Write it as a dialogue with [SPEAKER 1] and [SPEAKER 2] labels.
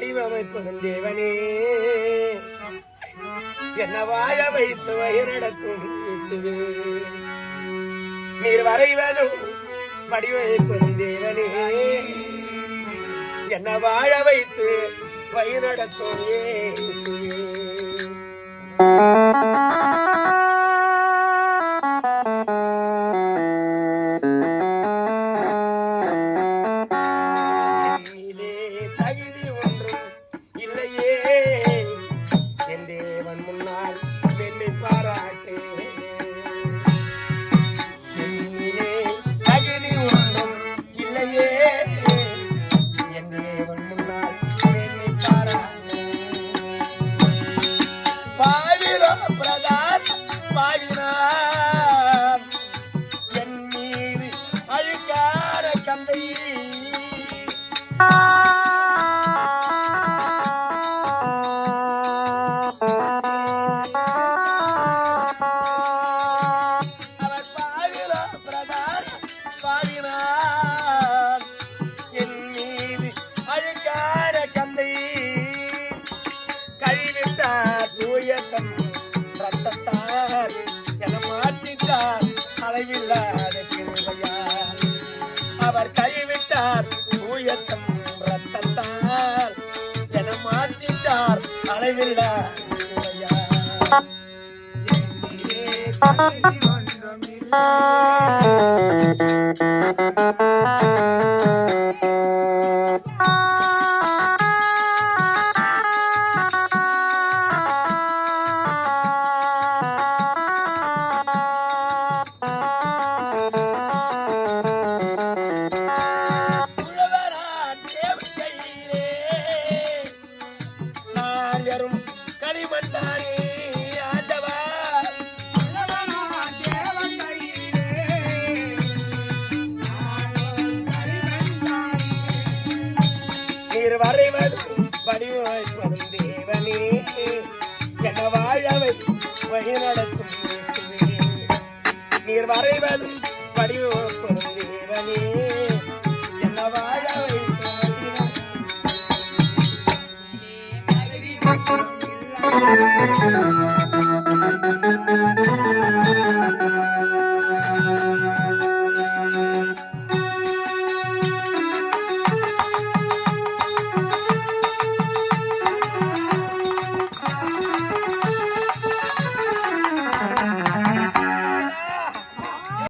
[SPEAKER 1] வடிவமைப்பதும் தேவனே என்ன வாழ வைத்து வழிநடத்தும் இயேசுவே நீர் வரைவதும் வடிவமைப்பதும் தேவனே என்ன வாழ வைத்து வழிநடத்தும் இயேசுவே அவர் கைவிட்டார் தூயத்தம் ரத்தத்தால் என மாற்றிட்டார் அளவில்லா வரைவதும் வடிவமைப்பதும் தேவனே என வாழவை வழிநடத்தும் நீர் வரைவதும் வடிவமைப்பதும் தேவனே என வாழவை